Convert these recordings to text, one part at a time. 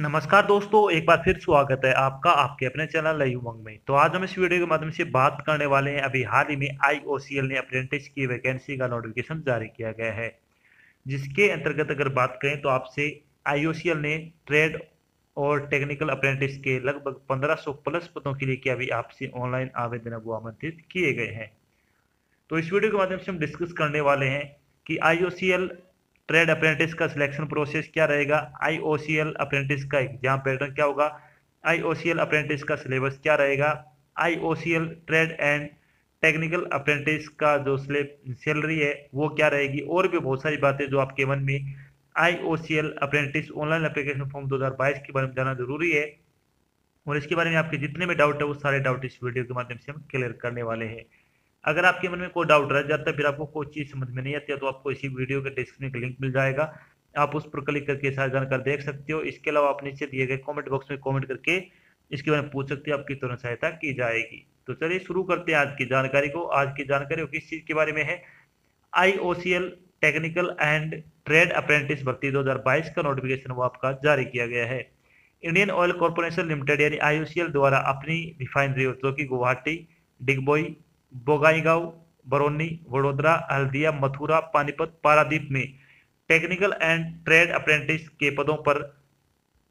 नमस्कार दोस्तों, एक बार फिर स्वागत है आपका आपके अपने चैनल लाइव उमंग में। तो आज हम इस वीडियो के माध्यम से बात करने वाले हैं। अभी हाल ही में आईओसीएल ने अप्रेंटिस की वैकेंसी का नोटिफिकेशन जारी किया गया है, जिसके अंतर्गत अगर बात करें तो आपसे आईओसीएल ने ट्रेड और टेक्निकल अप्रेंटिस के लगभग 1500 प्लस पदों के लिए क्या अभी आपसे ऑनलाइन आवेदन वो आमंत्रित किए गए हैं। तो इस वीडियो के माध्यम से हम डिस्कस करने वाले हैं कि आईओसीएल ट्रेड अप्रेंटिस का सिलेक्शन प्रोसेस क्या रहेगा, आईओसीएल अप्रेंटिस का एग्जाम पैटर्न क्या होगा, आईओसीएल अप्रेंटिस का सिलेबस क्या रहेगा, IOCL trade and technical apprentice का जो सैलरी है वो क्या रहेगी, और भी बहुत सारी बातें जो आपके मन में IOCL apprentice online application form 2022 के बारे में जानना जरूरी है। और इसके बारे में आपके जितने भी डाउट है वो सारे डाउट इस वीडियो के माध्यम से हम क्लियर करने वाले हैं। अगर आपके मन में कोई डाउट रह जाता है, फिर आपको कोई चीज़ समझ में नहीं आती है, तो आपको इसी वीडियो के डिस्क्रिप्शन का लिंक मिल जाएगा, आप उस पर क्लिक करके सारी जानकारी देख सकते हो। इसके अलावा आप नीचे दिए गए कमेंट बॉक्स में कमेंट करके इसके बारे में पूछ सकते हो, आपकी तुरंत सहायता की जाएगी। तो चलिए शुरू करते हैं आज की जानकारी को। आज की जानकारी किस चीज़ के बारे में है, IOCL technical and trade apprentice भर्ती 2022 का नोटिफिकेशन वो आपका जारी किया गया है। इंडियन ऑयल कॉर्पोरेशन लिमिटेड यानी आईओसीएल द्वारा अपनी रिफाइनरी जो कि गुवाहाटी, डिगबोई, बोगाईगांव, बरौनी, वडोदरा, हल्दिया, मथुरा, पानीपत, पारादीप में टेक्निकल एंड ट्रेड अप्रेंटिस के पदों पर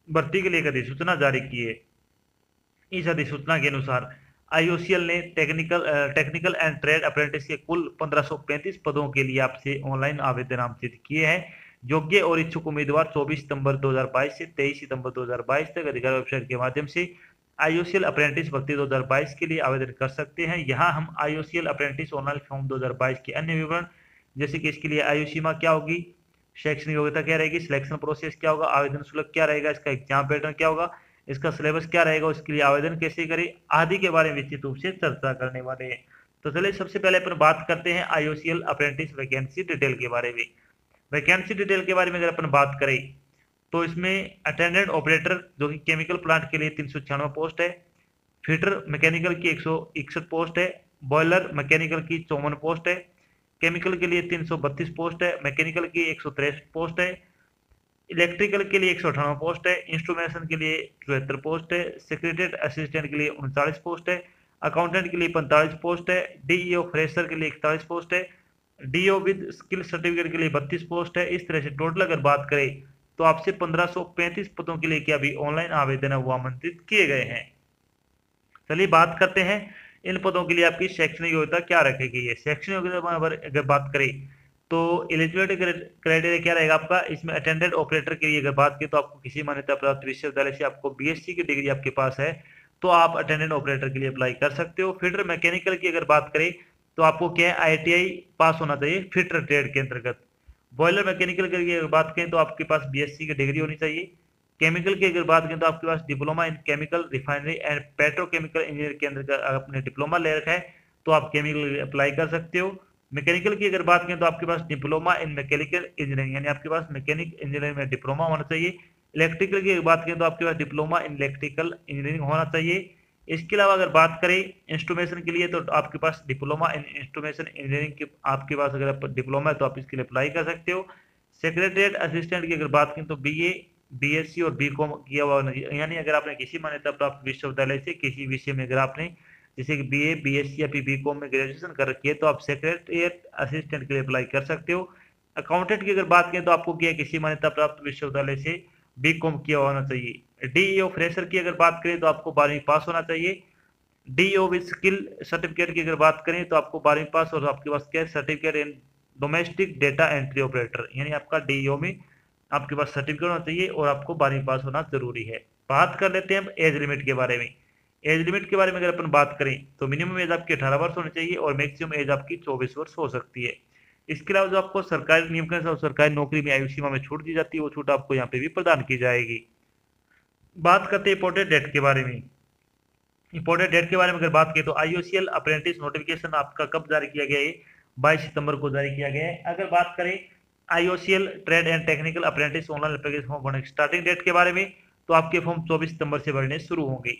भर्ती के लिए एक अधिसूचना जारी की है। इस अधिसूचना के अनुसार आईओसीएल ने टेक्निकल एंड ट्रेड अप्रेंटिस के कुल 1535 पदों के लिए आपसे ऑनलाइन आवेदन आमंत्रित किए हैं। योग्य और इच्छुक उम्मीदवार 24 सितंबर 2022 से 23 सितंबर 2022 तक अधिकारी वेबसाइट के माध्यम से आईओसीएल अप्रेंटिस भर्ती 2022 के लिए आवेदन कर सकते हैं। यहाँ हम आईओसीएल अप्रेंटिस ऑनलाइन फॉर्म 2022 के अन्य विवरण, जैसे कि इसके लिए आयु सीमा क्या होगी, शैक्षणिक योग्यता क्या रहेगी, सिलेक्शन प्रोसेस क्या होगा, आवेदन शुल्क क्या रहेगा, इसका एग्जाम पैटर्न क्या होगा, इसका सिलेबस क्या रहेगा, उसके लिए आवेदन कैसे करें आदि के बारे में विस्तृत रूप से चर्चा करने वाले हैं। तो चलिए सबसे पहले अपन बात करते हैं आईओसीएल अप्रेंटिस वैकेंसी डिटेल के बारे में। वैकेंसी डिटेल के बारे में अगर अपन बात करें तो इसमें अटेंडेंट ऑपरेटर जो कि केमिकल प्लांट के लिए 396 पोस्ट है, फिटर मैकेनिकल की 161 पोस्ट है, बॉयलर मैकेनिकल की 54 पोस्ट है, केमिकल के लिए 332 पोस्ट है, मैकेनिकल की 163 पोस्ट है, इलेक्ट्रिकल के लिए 198 पोस्ट है, इंस्ट्रूमेंटेशन के लिए 74 पोस्ट है, सेक्रेटरीट असिस्टेंट के लिए 39 पोस्ट है, अकाउंटेंट के लिए 45 पोस्ट है, डीईओ फ्रेशर के लिए 41 पोस्ट है, डीओ विद स्किल सर्टिफिकेट के लिए 32 पोस्ट है। इस तरह से टोटल अगर बात करें तो आपसे 1535 पदों के लिए क्या अभी ऑनलाइन आवेदन है वो आमंत्रित किए गए हैं। चलिए बात करते हैं इन पदों के लिए आपकी शैक्षणिक योग्यता क्या रखेगी है। शैक्षणिक योग्यता अगर बात करें तो एलिजिबिलिटी क्राइटेरिया क्या रहेगा आपका, इसमें अटेंडेंट ऑपरेटर के लिए अगर बात करें तो आपको किसी मान्यता प्राप्त विश्वविद्यालय से आपको बीएससी की डिग्री आपके पास है तो आप अटेंडेंट ऑपरेटर के लिए अप्लाई कर सकते हो। फिटर मैकेनिकल की अगर बात करें तो आपको क्या है, आईटीआई पास होना चाहिए फिटर ट्रेड के अंतर्गत। बॉयलर मैकेनिकल की अगर बात करें तो आपके पास बीएससी की डिग्री होनी चाहिए। केमिकल की अगर बात करें तो आपके पास diploma in chemical refinery and petrochemical engineer के अंदर आपने डिप्लोमा ले रखा है तो आप केमिकल अप्लाई कर सकते हो। मैकेनिकल की अगर बात करें तो आपके पास डिप्लोमा इन मैकेनिकल इंजीनियरिंग यानी आपके पास मैकेनिक इंजीनियरिंग में डिप्लोमा होना चाहिए। इलेक्ट्रिकल की बात करें तो आपके पास डिप्लोमा इन इलेक्ट्रिकल इंजीनियरिंग होना चाहिए। इसके अलावा अगर बात करें इंस्ट्रूमेशन के लिए तो आपके पास डिप्लोमा इन इंस्ट्रूमेशन इंजीनियरिंग के आपके पास अगर डिप्लोमा है तो आप इसके लिए अप्लाई कर सकते हो। सेक्रेटरीट असिस्टेंट की अगर बात करें तो बीए, बीएससी और बीकॉम किया हुआ, यानी अगर आपने किसी मान्यता प्राप्त विश्वविद्यालय से किसी विषय में अगर आपने जैसे कि बीए, बीएससी या फिर बीकॉम में ग्रेजुएशन कर रखी है तो आप सेक्रेटरीट असिस्टेंट के लिए अप्लाई कर सकते हो। अकाउंटेंट की अगर बात करें तो आपको क्या किसी मान्यता प्राप्त विश्वविद्यालय से बीकॉम किया होना चाहिए। डीईओ फ्रेशर की अगर बात करें तो आपको 12वीं पास होना चाहिए। डीईओ विद स्किल सर्टिफिकेट की अगर बात करें तो आपको 12वीं पास और आपके पास क्या certificate in domestic data entry operator यानी आपका डीईओ में आपके पास सर्टिफिकेट होना चाहिए और आपको 12वीं पास होना जरूरी है। बात कर लेते हैं हम एज लिमिट के बारे में। एज लिमिट के बारे में अगर अपन बात करें तो मिनिमम एज आपकी 18 वर्ष होनी चाहिए और मैक्सिमम एज आपकी 24 वर्ष हो सकती है। इसके अलावा जो आपको सरकारी नियम के अनुसार सरकारी नौकरी में आयु सीमा में छूट दी जाती है वो छूट आपको यहाँ पे भी प्रदान की जाएगी। बात करते हैं इंपॉर्टेंट डेट के बारे में। इंपॉर्टेंट डेट के बारे में अगर बात करें तो आईओसीएल अप्रेंटिस नोटिफिकेशन आपका कब जारी किया गया है, 22 सितंबर को जारी किया गया है। अगर बात करें IOCL trade and technical apprentice online application form भरने की स्टार्टिंग डेट के बारे में तो आपके फॉर्म 24 सितंबर से भरने शुरू होंगे।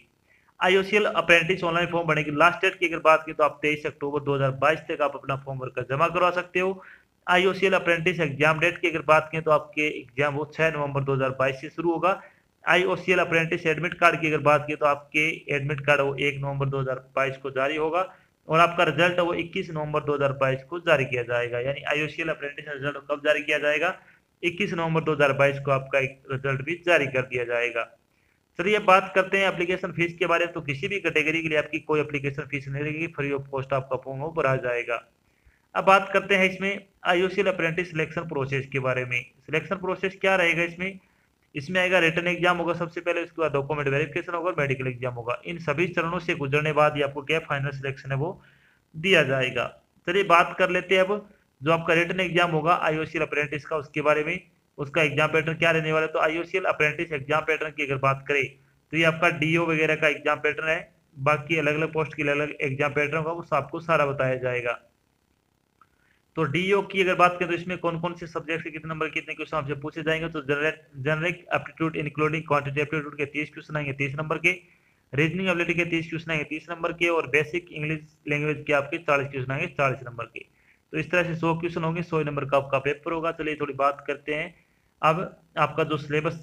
आईओसीएल अप्रेंटिस ऑनलाइन फॉर्म भरने की लास्ट डेट की अगर बात की तो आप 23 अक्टूबर 2022 तक आप अपना फॉर्म भरकर जमा करवा सकते हो। आईओसीएल अप्रेंटिस एग्जाम डेट की अगर बात करें तो आपके एग्जाम वो 6 नवंबर 2022 से शुरू होगा IOCL अप्रेंटिस एडमिट कार्ड की अगर बात की तो आपके एडमिट कार्ड वो 1 नवंबर 2022 को जारी होगा और आपका रिजल्ट वो 21 नवंबर 2022 को जारी किया जाएगा। यानी IOCL अप्रेंटिस रिजल्ट कब जारी किया जाएगा? 21 नवंबर 2022 को आपका एक रिजल्ट भी जारी कर दिया जाएगा। चलिए बात करते हैं एप्लीकेशन फीस के बारे में। तो किसी भी कैटेगरी के लिए आपकी कोई एप्लीकेशन फीस नहीं लगेगी, फ्री ऑफ कॉस्ट आपका फॉर्म वो भरा जाएगा। अब बात करते हैं इसमें IOCL अप्रेंटिस सिलेक्शन प्रोसेस के बारे में। सिलेक्शन प्रोसेस क्या रहेगा इसमें? इसमें आएगा रिटन एग्जाम होगा सबसे पहले, उसके बाद डॉक्यूमेंट वेरिफिकेशन होगा, मेडिकल एग्जाम होगा। इन सभी चरणों से गुजरने बाद ही आपको क्या फाइनल सिलेक्शन है वो दिया जाएगा। चलिए बात कर लेते हैं अब जो आपका रिटन एग्जाम होगा IOCL अप्रेंटिस का, उसके बारे में। उसका एग्जाम पैटर्न क्या रहने वाला है? तो IOCL अप्रेंटिस एग्जाम पैटर्न की अगर बात करें तो ये आपका DO वगैरह का एग्जाम पैटर्न है। बाकी अलग अलग पोस्ट के अलग अलग एग्जाम पैटर्न होगा, वो आपको सारा बताया जाएगा। तो DO की अगर बात करें तो इसमें कौन कौन से सब्जेक्ट से कितने नंबर कितने क्वेश्चन आपसे पूछे जाएंगे? तो general aptitude including quantity aptitude के 30 क्वेश्चन आएंगे 30 नंबर के, रीजनिंग एबिलिटी के 30 क्वेश्चन आएंगे 30 नंबर के, और बेसिक इंग्लिश लैंग्वेज के आपके 40 क्वेश्चन आएंगे 40 नंबर के। तो इस तरह से 100 क्वेश्चन होंगे, 100 नंबर का आपका पेपर होगा। चलिए थोड़ी बात करते हैं अब आपका जो सिलेबस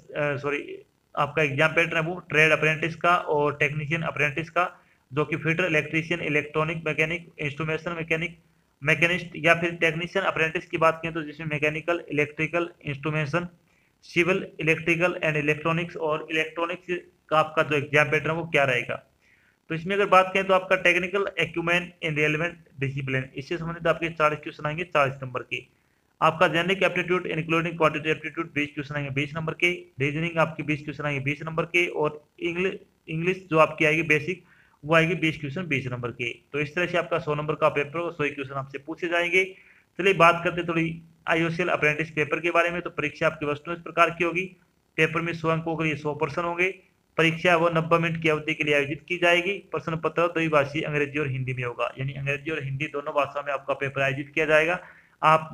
आपका एग्जाम पैटर्न है वो ट्रेड अप्रेंटिस का और टेक्नीशियन अप्रेंटिस का, जो कि fitter, electrician, electronic mechanic, instrumentation mechanic, machinist या फिर टेक्नीशियन अप्रेंटिस की बात करें तो जिसमें mechanical, electrical, instrumentation, civil, electrical and electronics, और इलेक्ट्रॉनिक्स का आपका जो एग्जाम पैटर्न वो क्या रहेगा? तो इसमें अगर बात करें तो आपका टेक्निकल एक्यूमेन इन रेलेवेंट डिसिप्लिन, इससे संबंधित आपके 40 क्वेश्चन आएंगे 40 नंबर के। आपका generic aptitude including quantity aptitude 20 question आएंगे 20 नंबर के, रीजनिंग आपकी 20 क्वेश्चन आएंगे 20 नंबर के, और इंग्लिश जो आपकी आएगी बेसिक वो आएगी 20 क्वेश्चन 20 नंबर के। तो इस तरह से आपका 100 नंबर का पेपर होगा, 100 क्वेश्चन आपसे पूछे जाएंगे। चलिए बात करते थोड़ी IOCL अप्रेंटिस पेपर के बारे में। तो परीक्षा आपकी वस्तु इस प्रकार की होगी। पेपर में 100 अंकों के लिए 100 प्रश्न होंगे। परीक्षा वो 90 मिनट की अवधि के लिए आयोजित की जाएगी। प्रश्न पत्र द्विभाषी अंग्रेजी और हिंदी में होगा, यानी अंग्रेजी और हिंदी दोनों भाषा में आपका पेपर आयोजित किया जाएगा। आप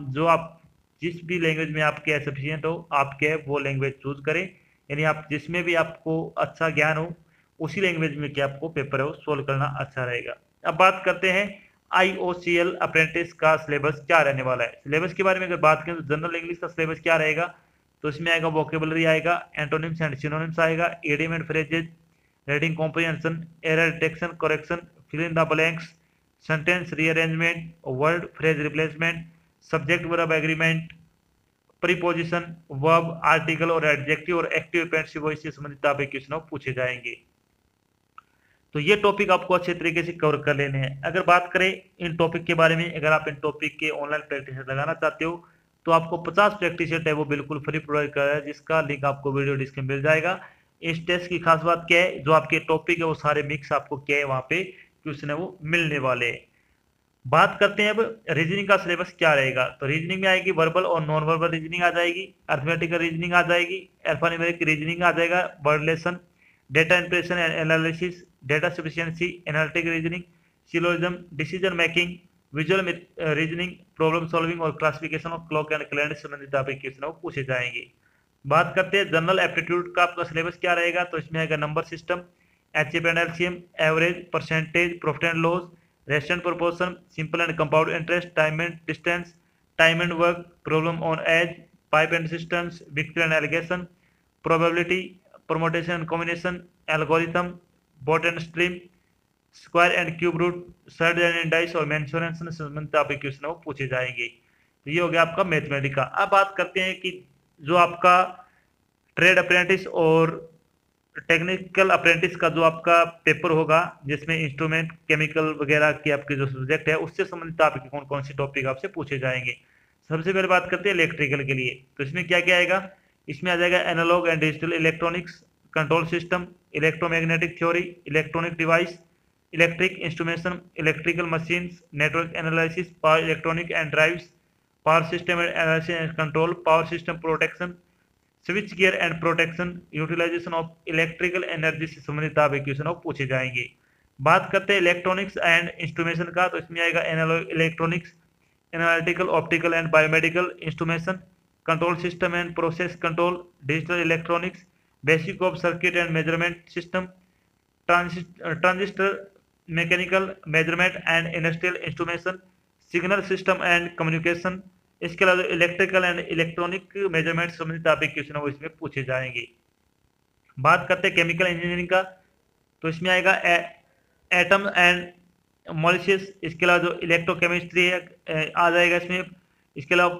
जिस भी लैंग्वेज में आपके एफिशिएंट हो आपके वो लैंग्वेज चूज करें, यानी आप जिसमें भी आपको अच्छा ज्ञान हो उसी लैंग्वेज में क्या आपको पेपर है वो सोल्व करना अच्छा रहेगा। अब बात करते हैं IOCL अप्रेंटिस का सिलेबस क्या रहने वाला है। सिलेबस के बारे में अगर बात करें तो जनरल इंग्लिश का सिलेबस क्या रहेगा? तो इसमें आएगा वोकेबलरी आएगा, एंटोनिम्स एंड सिनोनिम्स आएगा, idiom and phrases, reading comprehension, error detection correction, fill in the blanks, sentence rearrangement, word phrase replacement, subject verb agreement, preposition, verb, article और एडजेक्टिव और एक्टिव पैसिव वॉइस से संबंधित आप question पूछे जाएंगे। तो ये टॉपिक आपको अच्छे तरीके से कवर कर लेने हैं। अगर बात करें इन टॉपिक के बारे में, अगर आप इन टॉपिक के ऑनलाइन प्रैक्टिस लगाना चाहते हो तो आपको 50 प्रैक्टिस सेट है वो बिल्कुल फ्री प्रोवाइड कर रहा है, जिसका लिंक आपको वीडियो डिस्क्रिप्शन मिल जाएगा। इस टेस्ट की खास बात क्या है, जो आपके टॉपिक है वो सारे मिक्स आपको क्या है वहां पे क्वेश्चन है वो मिलने वाले हैं। बात करते हैं अब रीजनिंग का सिलेबस क्या रहेगा। तो रीजनिंग में आएगी वर्बल और नॉन वर्बल रीजनिंग आ जाएगी, अर्थमेटिकल रीजनिंग आ जाएगी, अल्फान्यूमेरिक रीजनिंग आ जाएगा, word lesson, data impression and analysis, data sufficiency, analytic reasoning, syllogism, decision making, visual reasoning, problem solving और classification of clock and calendar से संबंधित आपके क्वेश्चन पूछे जाएंगे। बात करते हैं जनरल एप्टीट्यूड का आपका सिलेबस क्या रहेगा। तो इसमें आएगा number system, HCF and LCM, average, percentage, profit and loss, rest and proportion, simple and compound interest, time and distance, time and work, problem on age, pipe and systems, victory and alligation, probability, permutation and combination, algorithm, boat and stream, square and cube root, surd and indices और mensuration से संबंधित आपके question पूछे जाएंगे। तो ये हो गया आपका मैथमेटिक्स का। अब बात करते हैं कि जो आपका ट्रेड अप्रेंटिस और टेक्निकल अप्रेंटिस का जो आपका पेपर होगा, जिसमें इंस्ट्रूमेंट, केमिकल वगैरह के आपके जो सब्जेक्ट है उससे संबंधित आपके कौन कौन से टॉपिक आपसे पूछे जाएंगे। सबसे पहले बात करते हैं इलेक्ट्रिकल के लिए। तो इसमें क्या क्या आएगा? इसमें आ जाएगा analogue and digital electronics, control system, electromagnetic theory, electronic device, electric instrumentation, electrical machines, network analysis, power electronic and drives, power system analysis and control, power system protection, switch gear and protection, utilisation of electrical energy से संबंधित आप question पूछे जाएंगे। बात करते हैं electronics and instrumentation का। तो इसमें आएगा analogue electronics, analytical, optical and biomedical instrumentation, control system and process control, digital electronics, basic of circuit and measurement system, transistor, mechanical measurement and industrial instrumentation, signal system and communication. इसके अलावा electrical and electronic measurement संबंधित आप question वो इसमें पूछे जाएंगे। बात करते हैं केमिकल इंजीनियरिंग का, तो इसमें आएगा एटम एंड मॉलिक्यूल्स, इसके अलावा जो इलेक्ट्रोकेमिस्ट्री है आ जाएगा इसमें, इसके अलावा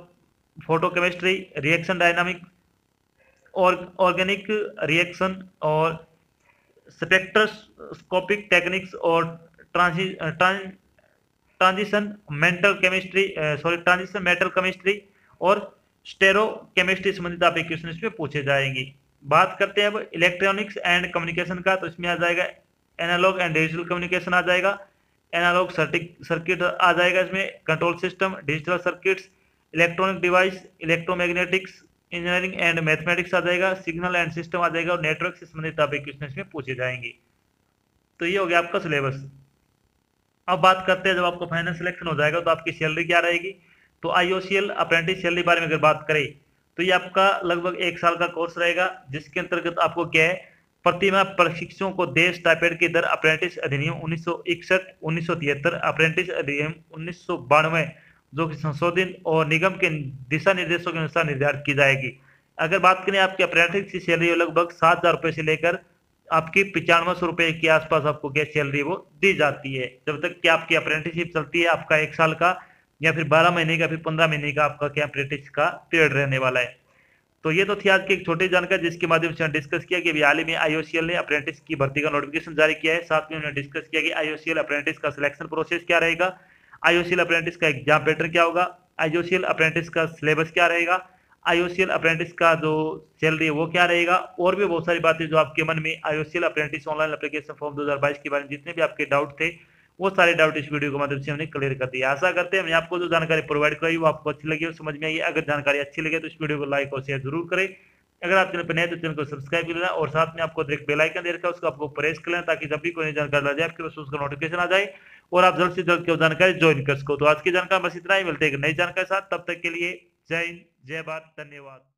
फोटोकेमिस्ट्री, रिएक्शन डायनामिक और ऑर्गेनिक रिएक्शन और स्पेक्ट्रोस्कोपिक टेक्निक्स और transition mental chemistry transition metal chemistry और स्टेरोकेमिस्ट्री संबंधित आपके क्वेश्चन इसमें पूछे जाएंगे। बात करते हैं अब इलेक्ट्रॉनिक्स एंड कम्युनिकेशन का, तो इसमें आ जाएगा एनालॉग एंड डिजिटल कम्युनिकेशन आ जाएगा, एनालॉग सर्किट आ जाएगा, इसमें control system, digital circuits, electronic device, electromagnetics, engineering and mathematics आ जाएगा, सिग्नल एंड सिस्टम आ जाएगा और नेटवर्क से संबंधित आपके क्वेश्चन इसमें पूछे जाएंगे। तो ये हो गया आपका सिलेबस। अब बात करते हैं जब आपका फाइनल सिलेक्शन हो जाएगा तो आपकी सैलरी क्या रहेगी। तो IOCL अप्रेंटिस सैलरी बारे में अगर बात करें तो ये आपका लगभग 1 साल का कोर्स रहेगा, जिसके अंतर्गत आपको क्या है, प्रतिमाह प्रशिक्षुओं को देश स्टाइपेंड की दर अप्रेंटिस अधिनियम 1961, 1973, अप्रेंटिस अधिनियम 1992 जो कि संशोधित और निगम के दिशा निर्देशों के अनुसार निर्धारित की जाएगी। अगर बात करें आपके अप्रेंटिस की सैलरी लगभग 7,000 रुपये से लेकर आपकी 9500 रुपये के आसपास आपको क्या सैलरी वो दी जाती है, जब तक कि आपकी अप्रेंटिसशिप चलती है, आपका 1 साल का या फिर 12 महीने का फिर 15 महीने का आपका क्या अप्रेंटिस का पीरियड रहने वाला है। तो ये तो थी आज की एक छोटी जानकारी जिसके माध्यम से डिस्कस किया कि हाल ही में IOCL ने अप्रेंटिस की भर्ती का नोटिफिकेशन जारी किया है। साथ में उन्होंने डिस्कस किया कि IOCL अप्रेंटिस का सिलेक्शन प्रोसेस क्या रहेगा, IOCL अप्रेंटिस का एग्जाम पैटर्न क्या होगा, IOCL अप्रेंटिस का सिलेबस क्या रहेगा, IOCL अप्रेंटिस का जो सैलरी है वो क्या रहेगा, और भी बहुत सारी बातें जो आपके मन में IOCL apprentice online application form 2022 के बारे में जितने भी आपके डाउट थे वो सारे डाउट इस वीडियो के माध्यम से हमने क्लियर कर दिया। आशा करते हैं हमने आपको जो जानकारी प्रोवाइड कराई वो आपको अच्छी लगी और समझ में आई। अगर जानकारी अच्छी लगे तो इस वीडियो को लाइक और शेयर जरूर करें। अगर आप चैनल पर नए तो चैनल को सब्सक्राइब कर लेना और साथ में आपको एक बेल आइकन दे रखा है उसको आपको प्रेस कर लेना ताकि जब भी कोई जानकारी ला जाए आपके पास उसका नोटिफिकेशन आ जाए और आप जल्द से जल्द की जानकारी ज्वाइन कर सको। तो आज की जानकारी बस इतना ही, मिलते हैं एक नई जानकारी साथ, तब तक के लिए जय हिंद, जय भारत, धन्यवाद।